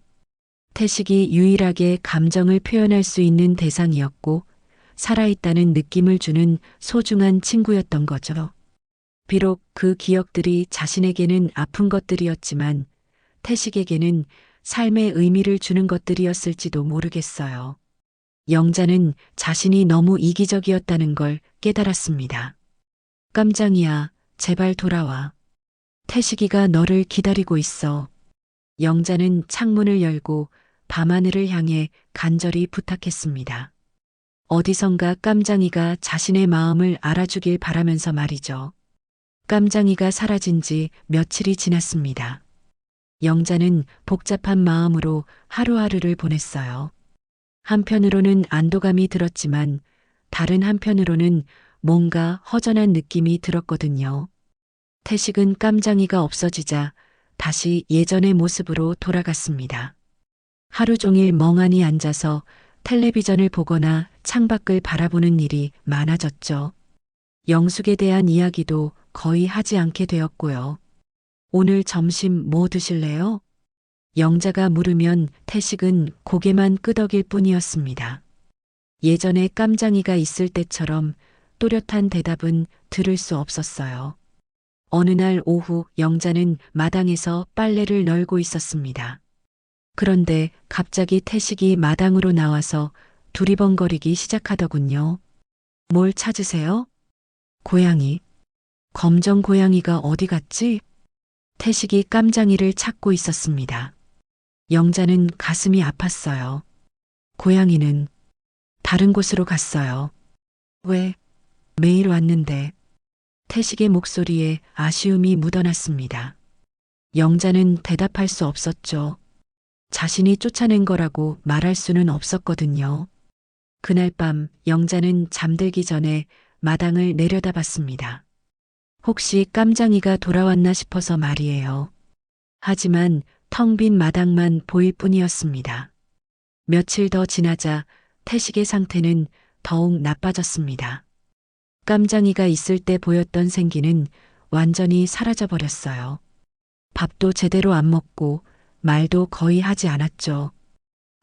S1: 태식이 유일하게 감정을 표현할 수 있는 대상이었고 살아있다는 느낌을 주는 소중한 친구였던 거죠. 비록 그 기억들이 자신에게는 아픈 것들이었지만 태식에게는 삶의 의미를 주는 것들이었을지도 모르겠어요. 영자는 자신이 너무 이기적이었다는 걸 깨달았습니다. 깜장이야, 제발 돌아와. 태식이가 너를 기다리고 있어. 영자는 창문을 열고 밤하늘을 향해 간절히 부탁했습니다. 어디선가 깜장이가 자신의 마음을 알아주길 바라면서 말이죠. 깜장이가 사라진 지 며칠이 지났습니다. 영자는 복잡한 마음으로 하루하루를 보냈어요. 한편으로는 안도감이 들었지만 다른 한편으로는 뭔가 허전한 느낌이 들었거든요. 태식은 깜장이가 없어지자 다시 예전의 모습으로 돌아갔습니다. 하루 종일 멍하니 앉아서 텔레비전을 보거나 창밖을 바라보는 일이 많아졌죠. 영숙에 대한 이야기도 거의 하지 않게 되었고요. 오늘 점심 뭐 드실래요? 영자가 물으면 태식은 고개만 끄덕일 뿐이었습니다. 예전에 깜장이가 있을 때처럼 또렷한 대답은 들을 수 없었어요. 어느 날 오후 영자는 마당에서 빨래를 널고 있었습니다. 그런데 갑자기 태식이 마당으로 나와서 두리번거리기 시작하더군요. 뭘 찾으세요? 고양이. 검정 고양이가 어디 갔지? 태식이 깜장이를 찾고 있었습니다. 영자는 가슴이 아팠어요. 고양이는 다른 곳으로 갔어요. 왜? 매일 왔는데. 태식의 목소리에 아쉬움이 묻어났습니다. 영자는 대답할 수 없었죠. 자신이 쫓아낸 거라고 말할 수는 없었거든요. 그날 밤 영자는 잠들기 전에 마당을 내려다봤습니다. 혹시 깜장이가 돌아왔나 싶어서 말이에요. 하지만 텅 빈 마당만 보일 뿐이었습니다. 며칠 더 지나자 태식의 상태는 더욱 나빠졌습니다. 깜장이가 있을 때 보였던 생기는 완전히 사라져버렸어요. 밥도 제대로 안 먹고 말도 거의 하지 않았죠.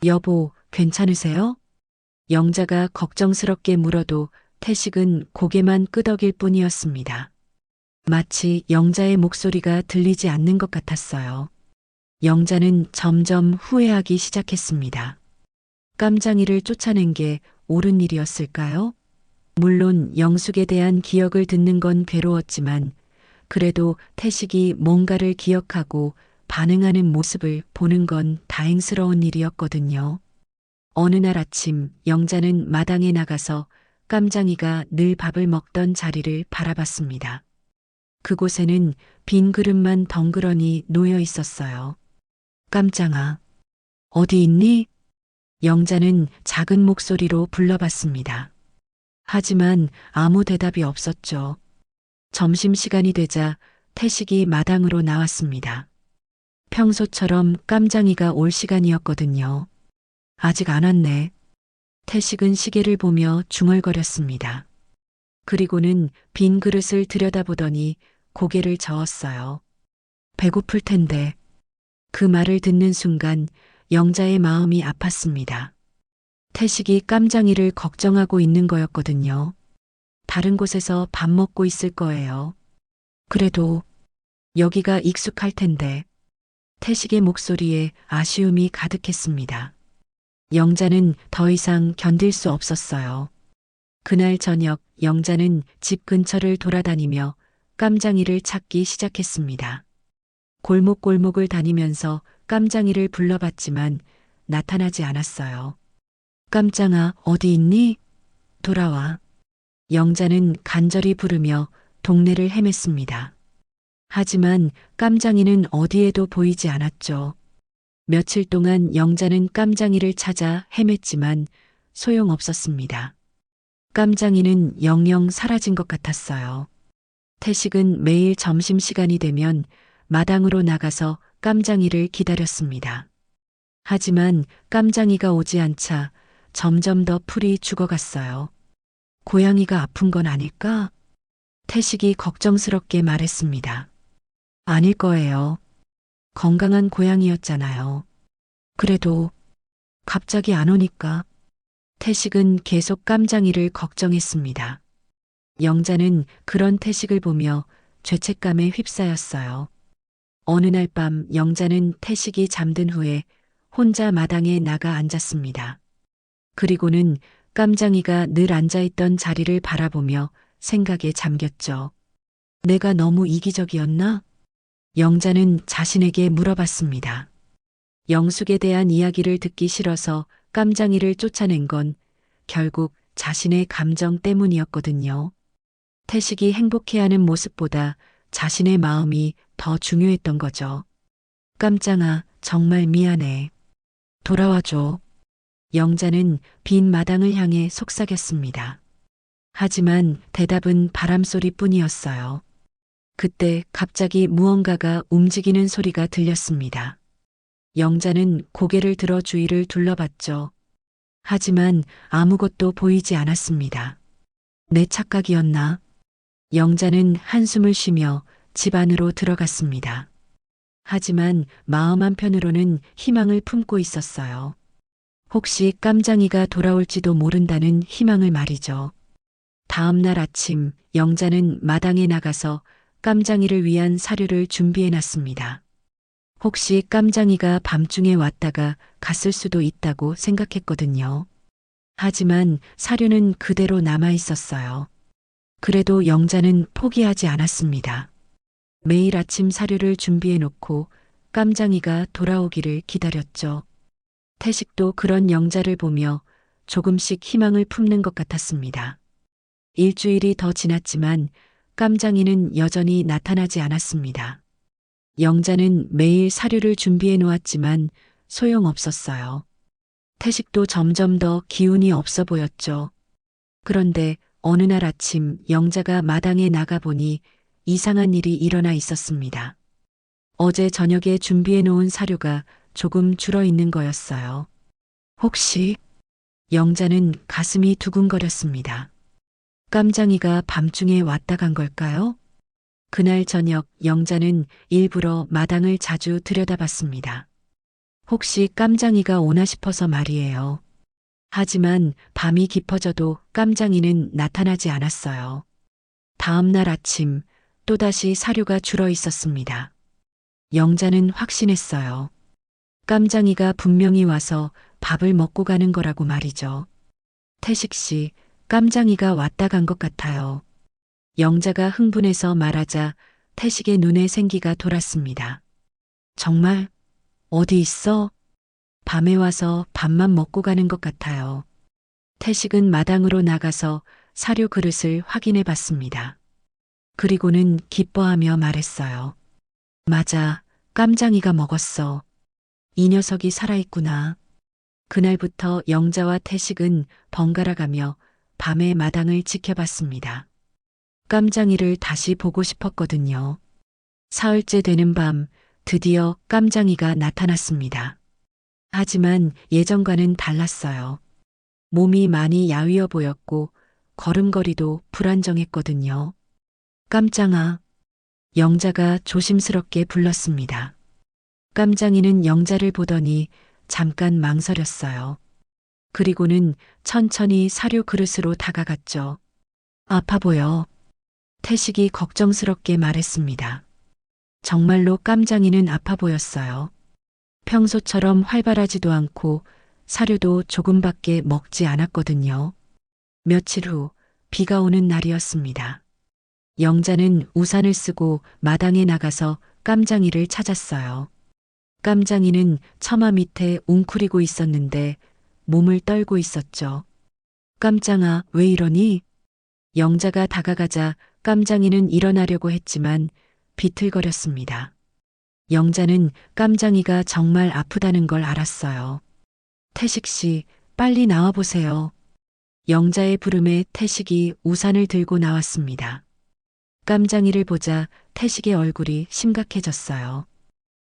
S1: 여보, 괜찮으세요? 영자가 걱정스럽게 물어도 태식은 고개만 끄덕일 뿐이었습니다. 마치 영자의 목소리가 들리지 않는 것 같았어요. 영자는 점점 후회하기 시작했습니다. 깜장이를 쫓아낸 게 옳은 일이었을까요? 물론 영숙에 대한 기억을 듣는 건 괴로웠지만 그래도 태식이 뭔가를 기억하고 반응하는 모습을 보는 건 다행스러운 일이었거든요. 어느 날 아침 영자는 마당에 나가서 깜장이가 늘 밥을 먹던 자리를 바라봤습니다. 그곳에는 빈 그릇만 덩그러니 놓여 있었어요. 깜장아, 어디 있니? 영자는 작은 목소리로 불러봤습니다. 하지만 아무 대답이 없었죠. 점심시간이 되자 태식이 마당으로 나왔습니다. 평소처럼 깜장이가 올 시간이었거든요. 아직 안 왔네. 태식은 시계를 보며 중얼거렸습니다. 그리고는 빈 그릇을 들여다보더니 고개를 저었어요. 배고플 텐데. 그 말을 듣는 순간 영자의 마음이 아팠습니다. 태식이 깜장이를 걱정하고 있는 거였거든요. 다른 곳에서 밥 먹고 있을 거예요. 그래도 여기가 익숙할 텐데. 태식의 목소리에 아쉬움이 가득했습니다. 영자는 더 이상 견딜 수 없었어요. 그날 저녁 영자는 집 근처를 돌아다니며 깜장이를 찾기 시작했습니다. 골목골목을 다니면서 깜장이를 불러봤지만 나타나지 않았어요. 깜장아, 어디 있니? 돌아와. 영자는 간절히 부르며 동네를 헤맸습니다. 하지만 깜장이는 어디에도 보이지 않았죠. 며칠 동안 영자는 깜장이를 찾아 헤맸지만 소용없었습니다. 깜장이는 영영 사라진 것 같았어요. 태식은 매일 점심시간이 되면 마당으로 나가서 깜장이를 기다렸습니다. 하지만 깜장이가 오지 않자 점점 더 풀이 죽어갔어요. 고양이가 아픈 건 아닐까? 태식이 걱정스럽게 말했습니다. 아닐 거예요. 건강한 고양이였잖아요. 그래도 갑자기 안 오니까. 태식은 계속 깜장이를 걱정했습니다. 영자는 그런 태식을 보며 죄책감에 휩싸였어요. 어느 날 밤 영자는 태식이 잠든 후에 혼자 마당에 나가 앉았습니다. 그리고는 깜장이가 늘 앉아있던 자리를 바라보며 생각에 잠겼죠. 내가 너무 이기적이었나? 영자는 자신에게 물어봤습니다. 영숙에 대한 이야기를 듣기 싫어서 깜장이를 쫓아낸 건 결국 자신의 감정 때문이었거든요. 태식이 행복해하는 모습보다 자신의 마음이 더 중요했던 거죠. 깜장아, 정말 미안해. 돌아와줘. 영자는 빈 마당을 향해 속삭였습니다. 하지만 대답은 바람소리뿐이었어요. 그때 갑자기 무언가가 움직이는 소리가 들렸습니다. 영자는 고개를 들어 주위를 둘러봤죠. 하지만 아무것도 보이지 않았습니다. 내 착각이었나? 영자는 한숨을 쉬며 집 안으로 들어갔습니다. 하지만 마음 한편으로는 희망을 품고 있었어요. 혹시 깜장이가 돌아올지도 모른다는 희망을 말이죠. 다음 날 아침 영자는 마당에 나가서 깜장이를 위한 사료를 준비해 놨습니다. 혹시 깜장이가 밤중에 왔다가 갔을 수도 있다고 생각했거든요. 하지만 사료는 그대로 남아 있었어요. 그래도 영자는 포기하지 않았습니다. 매일 아침 사료를 준비해 놓고 깜장이가 돌아오기를 기다렸죠. 태식도 그런 영자를 보며 조금씩 희망을 품는 것 같았습니다. 일주일이 더 지났지만 깜장이는 여전히 나타나지 않았습니다. 영자는 매일 사료를 준비해 놓았지만 소용없었어요. 태식도 점점 더 기운이 없어 보였죠. 그런데 어느 날 아침 영자가 마당에 나가보니 이상한 일이 일어나 있었습니다. 어제 저녁에 준비해 놓은 사료가 조금 줄어 있는 거였어요. 혹시 영자는 가슴이 두근거렸습니다. 깜장이가 밤중에 왔다 간 걸까요? 그날 저녁 영자는 일부러 마당을 자주 들여다봤습니다. 혹시 깜장이가 오나 싶어서 말이에요. 하지만 밤이 깊어져도 깜장이는 나타나지 않았어요. 다음 날 아침 또다시 사료가 줄어 있었습니다. 영자는 확신했어요. 깜장이가 분명히 와서 밥을 먹고 가는 거라고 말이죠. 태식 씨, 깜장이가 왔다 간 것 같아요. 영자가 흥분해서 말하자 태식의 눈에 생기가 돌았습니다. 정말? 어디 있어? 밤에 와서 밥만 먹고 가는 것 같아요. 태식은 마당으로 나가서 사료 그릇을 확인해 봤습니다. 그리고는 기뻐하며 말했어요. 맞아, 깜장이가 먹었어. 이 녀석이 살아있구나. 그날부터 영자와 태식은 번갈아 가며 밤의 마당을 지켜봤습니다. 깜장이를 다시 보고 싶었거든요. 사흘째 되는 밤 드디어 깜장이가 나타났습니다. 하지만 예전과는 달랐어요. 몸이 많이 야위어 보였고 걸음걸이도 불안정했거든요. 깜장아, 영자가 조심스럽게 불렀습니다. 깜장이는 영자를 보더니 잠깐 망설였어요. 그리고는 천천히 사료 그릇으로 다가갔죠. 아파 보여. 태식이 걱정스럽게 말했습니다. 정말로 깜장이는 아파 보였어요. 평소처럼 활발하지도 않고 사료도 조금밖에 먹지 않았거든요. 며칠 후 비가 오는 날이었습니다. 영자는 우산을 쓰고 마당에 나가서 깜장이를 찾았어요. 깜장이는 처마 밑에 웅크리고 있었는데 몸을 떨고 있었죠. 깜장아, 왜 이러니? 영자가 다가가자 깜장이는 일어나려고 했지만 비틀거렸습니다. 영자는 깜장이가 정말 아프다는 걸 알았어요. 태식 씨, 빨리 나와보세요. 영자의 부름에 태식이 우산을 들고 나왔습니다. 깜장이를 보자 태식의 얼굴이 심각해졌어요.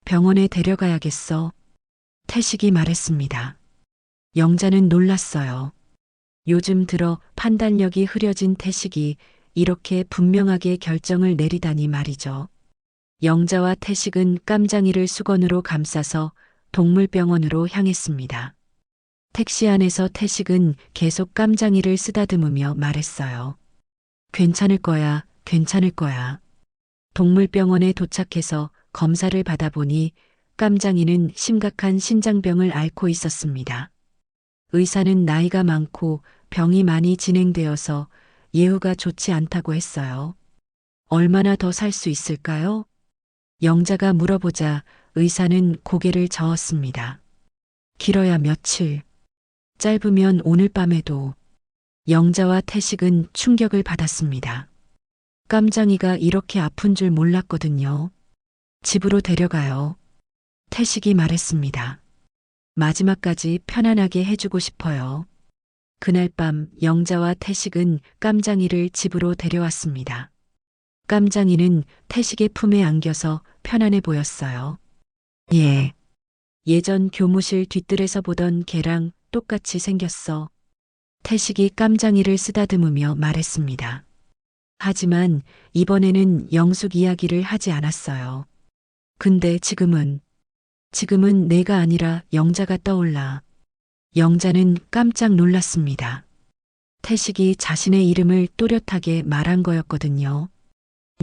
S1: 병원에 데려가야겠어. 태식이 말했습니다. 영자는 놀랐어요. 요즘 들어 판단력이 흐려진 태식이 이렇게 분명하게 결정을 내리다니 말이죠. 영자와 태식은 깜장이를 수건으로 감싸서 동물병원으로 향했습니다. 택시 안에서 태식은 계속 깜장이를 쓰다듬으며 말했어요. 괜찮을 거야, 괜찮을 거야. 동물병원에 도착해서 검사를 받아보니 깜장이는 심각한 신장병을 앓고 있었습니다. 의사는 나이가 많고 병이 많이 진행되어서 예후가 좋지 않다고 했어요. 얼마나 더 살 수 있을까요? 영자가 물어보자 의사는 고개를 저었습니다. 길어야 며칠, 짧으면 오늘 밤에도. 영자와 태식은 충격을 받았습니다. 깜장이가 이렇게 아픈 줄 몰랐거든요. 집으로 데려가요. 태식이 말했습니다. 마지막까지 편안하게 해주고 싶어요. 그날 밤 영자와 태식은 깜장이를 집으로 데려왔습니다. 깜장이는 태식의 품에 안겨서 편안해 보였어요. 예. 예전 교무실 뒤뜰에서 보던 걔랑 똑같이 생겼어. 태식이 깜장이를 쓰다듬으며 말했습니다. 하지만 이번에는 영숙 이야기를 하지 않았어요. 근데 지금은 내가 아니라 영자가 떠올라. 영자는 깜짝 놀랐습니다. 태식이 자신의 이름을 또렷하게 말한 거였거든요.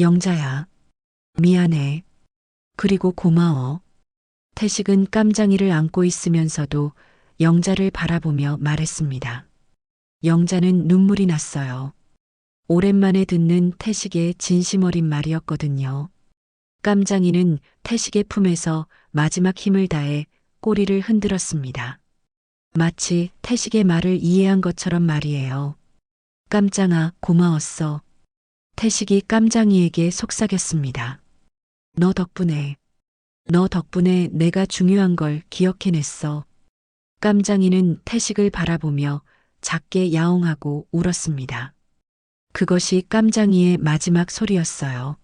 S1: 영자야. 미안해. 그리고 고마워. 태식은 깜장이를 안고 있으면서도 영자를 바라보며 말했습니다. 영자는 눈물이 났어요. 오랜만에 듣는 태식의 진심 어린 말이었거든요. 깜장이는 태식의 품에서 마지막 힘을 다해 꼬리를 흔들었습니다. 마치 태식의 말을 이해한 것처럼 말이에요. 깜장아, 고마웠어. 태식이 깜장이에게 속삭였습니다. 너 덕분에 내가 중요한 걸 기억해냈어. 깜장이는 태식을 바라보며 작게 야옹하고 울었습니다. 그것이 깜장이의 마지막 소리였어요.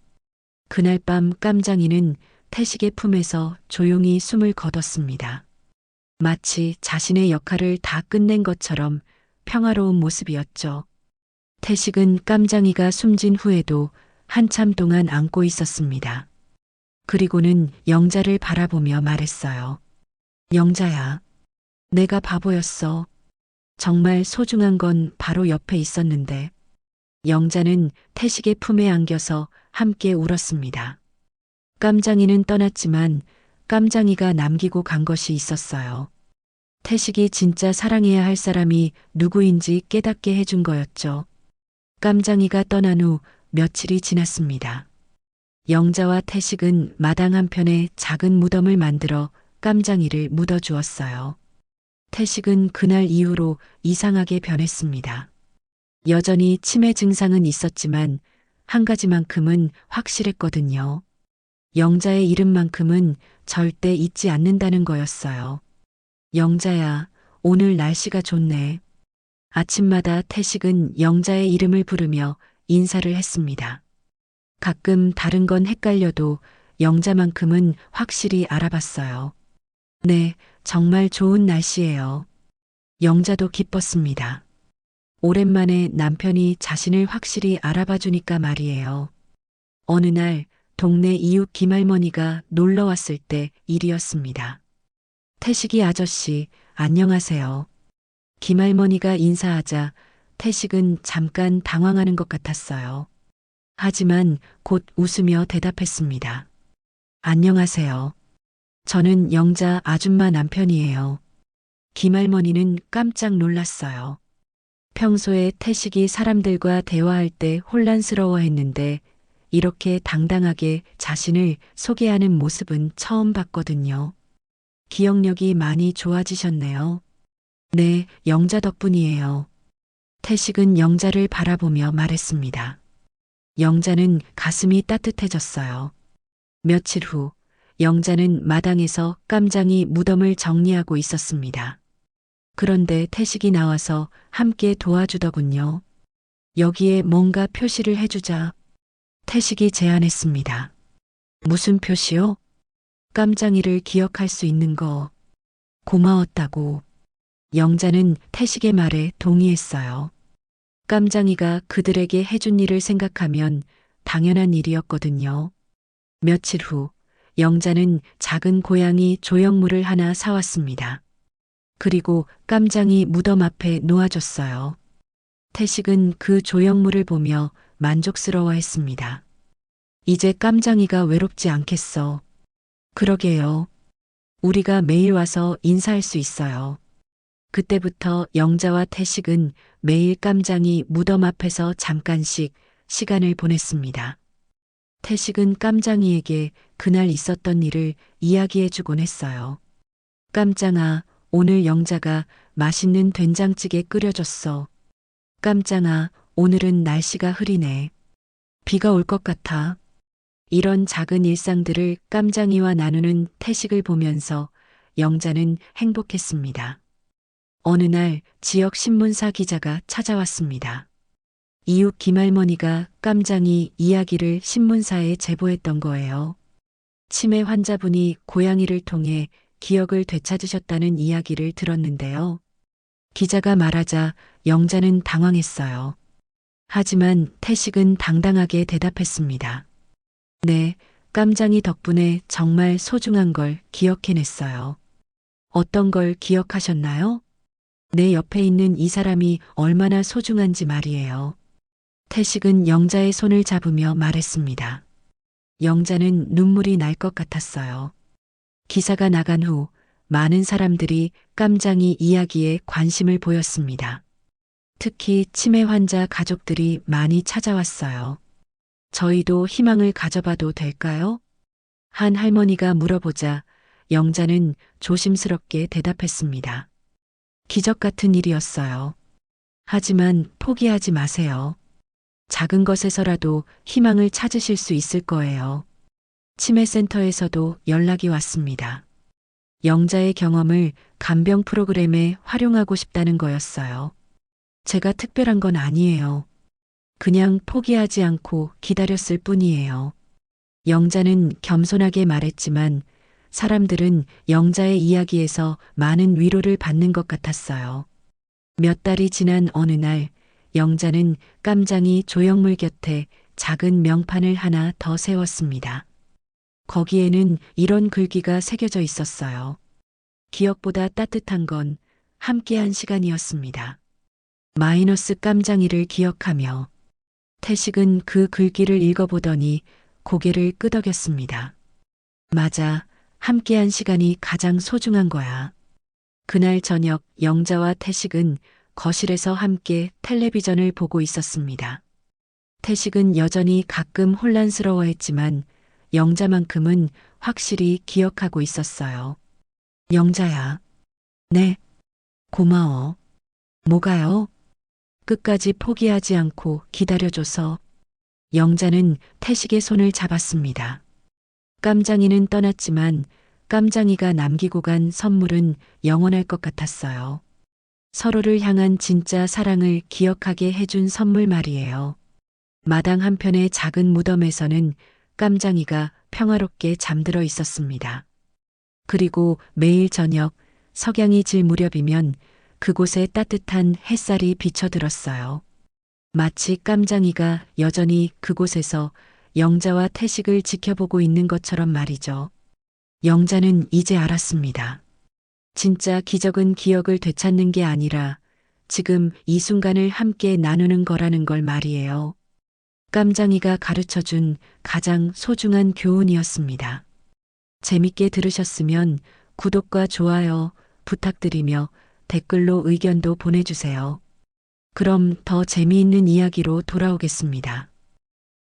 S1: 그날 밤 깜장이는 태식의 품에서 조용히 숨을 거뒀습니다. 마치 자신의 역할을 다 끝낸 것처럼 평화로운 모습이었죠. 태식은 깜장이가 숨진 후에도 한참 동안 안고 있었습니다. 그리고는 영자를 바라보며 말했어요. 영자야, 내가 바보였어. 정말 소중한 건 바로 옆에 있었는데. 영자는 태식의 품에 안겨서 함께 울었습니다. 깜장이는 떠났지만 깜장이가 남기고 간 것이 있었어요. 태식이 진짜 사랑해야 할 사람이 누구인지 깨닫게 해준 거였죠. 깜장이가 떠난 후 며칠이 지났습니다. 영자와 태식은 마당 한편에 작은 무덤을 만들어 깜장이를 묻어주었어요. 태식은 그날 이후로 이상하게 변했습니다. 여전히 치매 증상은 있었지만 한 가지만큼은 확실했거든요. 영자의 이름만큼은 절대 잊지 않는다는 거였어요. 영자야, 오늘 날씨가 좋네. 아침마다 태식은 영자의 이름을 부르며 인사를 했습니다. 가끔 다른 건 헷갈려도 영자만큼은 확실히 알아봤어요. 네, 정말 좋은 날씨예요. 영자도 기뻤습니다. 오랜만에 남편이 자신을 확실히 알아봐 주니까 말이에요. 어느 날 동네 이웃 김할머니가 놀러 왔을 때 일이었습니다. 태식이 아저씨, 안녕하세요. 김할머니가 인사하자 태식은 잠깐 당황하는 것 같았어요. 하지만 곧 웃으며 대답했습니다. 안녕하세요. 저는 영자 아줌마 남편이에요. 김할머니는 깜짝 놀랐어요. 평소에 태식이 사람들과 대화할 때 혼란스러워했는데 이렇게 당당하게 자신을 소개하는 모습은 처음 봤거든요. 기억력이 많이 좋아지셨네요. 네, 영자 덕분이에요. 태식은 영자를 바라보며 말했습니다. 영자는 가슴이 따뜻해졌어요. 며칠 후, 영자는 마당에서 깜장이 무덤을 정리하고 있었습니다. 그런데 태식이 나와서 함께 도와주더군요. 여기에 뭔가 표시를 해주자. 태식이 제안했습니다. 무슨 표시요? 깜장이를 기억할 수 있는 거. 고마웠다고. 영자는 태식의 말에 동의했어요. 깜장이가 그들에게 해준 일을 생각하면 당연한 일이었거든요. 며칠 후, 영자는 작은 고양이 조형물을 하나 사왔습니다. 그리고 깜장이 무덤 앞에 놓아줬어요. 태식은 그 조형물을 보며 만족스러워했습니다. 이제 깜장이가 외롭지 않겠어. 그러게요. 우리가 매일 와서 인사할 수 있어요. 그때부터 영자와 태식은 매일 깜장이 무덤 앞에서 잠깐씩 시간을 보냈습니다. 태식은 깜장이에게 그날 있었던 일을 이야기해주곤 했어요. 깜장아, 오늘 영자가 맛있는 된장찌개 끓여줬어. 깜장아, 오늘은 날씨가 흐리네. 비가 올 것 같아. 이런 작은 일상들을 깜장이와 나누는 태식을 보면서 영자는 행복했습니다. 어느 날 지역 신문사 기자가 찾아왔습니다. 이웃 김할머니가 깜장이 이야기를 신문사에 제보했던 거예요. 치매 환자분이 고양이를 통해 기억을 되찾으셨다는 이야기를 들었는데요. 기자가 말하자 영자는 당황했어요. 하지만 태식은 당당하게 대답했습니다. 네, 깜장이 덕분에 정말 소중한 걸 기억해냈어요. 어떤 걸 기억하셨나요? 내 옆에 있는 이 사람이 얼마나 소중한지 말이에요. 태식은 영자의 손을 잡으며 말했습니다. 영자는 눈물이 날 것 같았어요. 기사가 나간 후 많은 사람들이 깜장이 이야기에 관심을 보였습니다. 특히 치매 환자 가족들이 많이 찾아왔어요. 저희도 희망을 가져봐도 될까요? 한 할머니가 물어보자 영자는 조심스럽게 대답했습니다. 기적 같은 일이었어요. 하지만 포기하지 마세요. 작은 것에서라도 희망을 찾으실 수 있을 거예요. 치매센터에서도 연락이 왔습니다. 영자의 경험을 간병 프로그램에 활용하고 싶다는 거였어요. 제가 특별한 건 아니에요. 그냥 포기하지 않고 기다렸을 뿐이에요. 영자는 겸손하게 말했지만 사람들은 영자의 이야기에서 많은 위로를 받는 것 같았어요. 몇 달이 지난 어느 날 영자는 깜장이 조형물 곁에 작은 명판을 하나 더 세웠습니다. 거기에는 이런 글귀가 새겨져 있었어요. 기억보다 따뜻한 건 함께한 시간이었습니다. 마이너스 깜장이를 기억하며 태식은 그 글귀를 읽어보더니 고개를 끄덕였습니다. 맞아, 함께한 시간이 가장 소중한 거야. 그날 저녁 영자와 태식은 거실에서 함께 텔레비전을 보고 있었습니다. 태식은 여전히 가끔 혼란스러워했지만 영자만큼은 확실히 기억하고 있었어요. 영자야. 네. 고마워. 뭐가요? 끝까지 포기하지 않고 기다려줘서. 영자는 태식의 손을 잡았습니다. 깜장이는 떠났지만 깜장이가 남기고 간 선물은 영원할 것 같았어요. 서로를 향한 진짜 사랑을 기억하게 해준 선물 말이에요. 마당 한편의 작은 무덤에서는 깜장이가 평화롭게 잠들어 있었습니다. 그리고 매일 저녁 석양이 질 무렵이면 그곳에 따뜻한 햇살이 비쳐들었어요. 마치 깜장이가 여전히 그곳에서 영자와 태식을 지켜보고 있는 것처럼 말이죠. 영자는 이제 알았습니다. 진짜 기적은 기억을 되찾는 게 아니라 지금 이 순간을 함께 나누는 거라는 걸 말이에요. 깜장이가 가르쳐 준 가장 소중한 교훈이었습니다. 재밌게 들으셨으면 구독과 좋아요 부탁드리며 댓글로 의견도 보내주세요. 그럼 더 재미있는 이야기로 돌아오겠습니다.